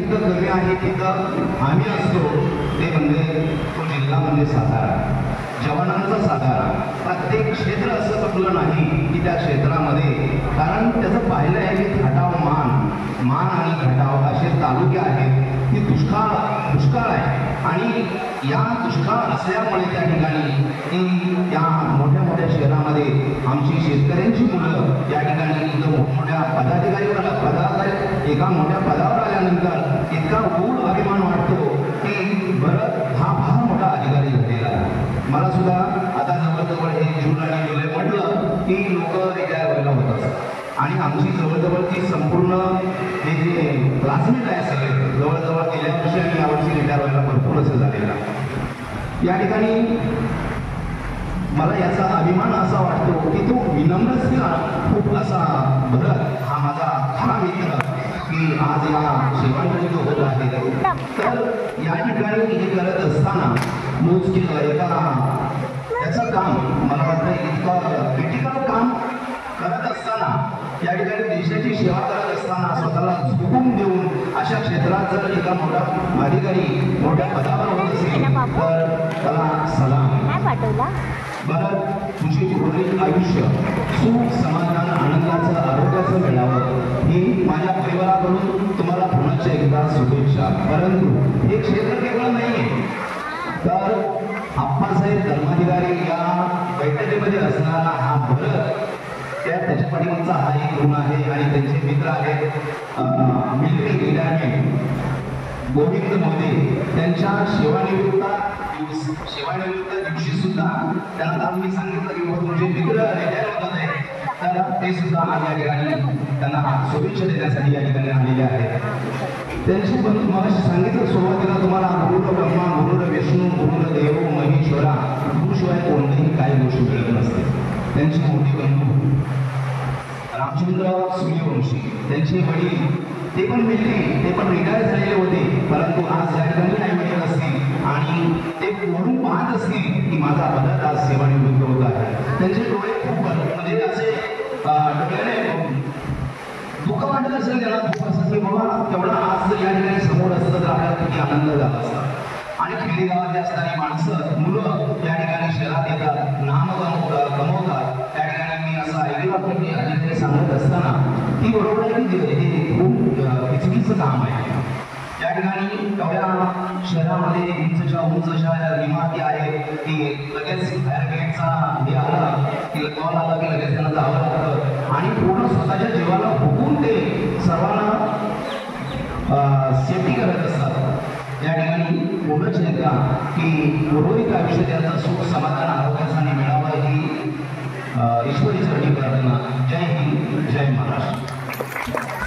जिथं कमी आहे तिथं आम्ही असतो ते म्हणजे तो जिल्हा म्हणजे सातारा, जवानांचा सातारा. प्रत्येक क्षेत्र असं कुठलं नाही की त्या क्षेत्रामध्ये, कारण त्याचं पाहिलं आहे की खटाव मान आणि खटाव असे तालुके आहेत की दुष्काळ आहे. आणि या दुष्काळ असल्यामुळे त्या ठिकाणी या मोठ्या मोठ्या शहरामध्ये आमची शेतकऱ्यांची मुलं या ठिकाणी मोठमोठ्या पदाधिकारी एका मोठ्या पदावर आल्यानंतर इतका गूढ अभिमान वाटतो की बरं हा फार मोठा अधिकारी झालेला आहे. मला सुद्धा आता जवळजवळ हे जून आणि जुलै म्हटलं की लोक रिटायर व्हायला होत असतात. आणि आमची जवळजवळची संपूर्ण हे जे क्लासमेट आहे सगळे जवळजवळ गेल्या वर्षी आणि यावर्षी रिटायर व्हायला भरपूर असं झालेलं आहे. या ठिकाणी मला याचा अभिमान असा वाटतो की तो विनम्र खूप असा भरत हा माझा खरा मित्र की आज या सेवानिवृत्त होत आहे. तर या ठिकाणी हे करत असताना मोजकेलं एका त्याचं काम मला वाटतं इतकं क्रिटिकल काम करत असताना या ठिकाणी देशाची सेवा करत असताना स्वतःला झोकून देऊन अशा क्षेत्रात जर एका मोठा अधिकारी मोठ्या पदावर होत असेल तर त्याला सलाम. बरं, तुझे उर्वरित आयुष्य सुख समाधान आनंदाचं आरोग्याचं मिळावं ही माझ्या परिवाराकडून तुम्हाला पुन्हा एकदा शुभेच्छा. परंतु हे क्षेत्र केवळ नाही तर आप्पासाहेब धर्माधिकारी या बैठकीमध्ये असणारा हा भरत त्याच्या पाठीमागचा हा एक गुण आहे. आणि त्यांचे मित्र आहेत मिलिटरी रिटायरमेंट गोविंद मोदी, त्यांच्या सेवानिवृत्त दिवशी सुद्धा त्यांना मी सांगितलं की तुमचे मित्र रिटायर होत आहे तर ते सुद्धा आज या ठिकाणी त्यांना शुभेच्छा देण्यासाठी या ठिकाणी आलेले आहेत. त्यांची पण मला सांगितलं सुरुवातीला तुम्हाला गुरुर ब्रह्मा गुरुर विष्णू गुरुर देव महेश्वरा गुरुशिवाय कोणतेही काही गोष्टी मिळत नसते. त्यांची मोठी बंधू रामचंद्र सूर्यवंशी, त्यांचे वडील ते पण मिळते, ते पण रिटायर झालेले होते, परंतु आज या ठिकाणी नाही मिळत असतील आणि ते वरून पाहत असतील की माझा भरत आज सेवानिवृत्त होत आहे. त्यांचे डोळे खूप म्हणजे असे डोळ्याने दुःख वाटत असेल, त्याला दुःख असं की बाबा तेवढा आज जर या ठिकाणी समोर असतं तर आपल्याला किती आनंद झाला असता. आणि खेडेगावातली असणारी माणसं मुलं या ठिकाणी शहरात येतात, नाम कमवतात. त्या ठिकाणी मी असं ऐकलं की अधिकारी सांगत असताना ती बरोबर आहे की हे खूप चुकीचं काम आहे. त्या ठिकाणी एवढ्या शहरामध्ये उंच अशा इमारती आहेत की लगेच फायर ब्रिगेडचा हे आला की कॉल आला की लगेच त्यांना जावं लागतं आणि पूर्ण स्वतःच्या जीवाला भोगून ते सर्वांना सेफ्टी करत असतात. या ठिकाणी बोलच आहे का की उर्वरित आयुष्य त्यांचं सुख समाधान आरोग्यासाठी मिळावं ही ईश्वरी चरणी प्रार्थना. जय हिंद, जय महाराष्ट्र.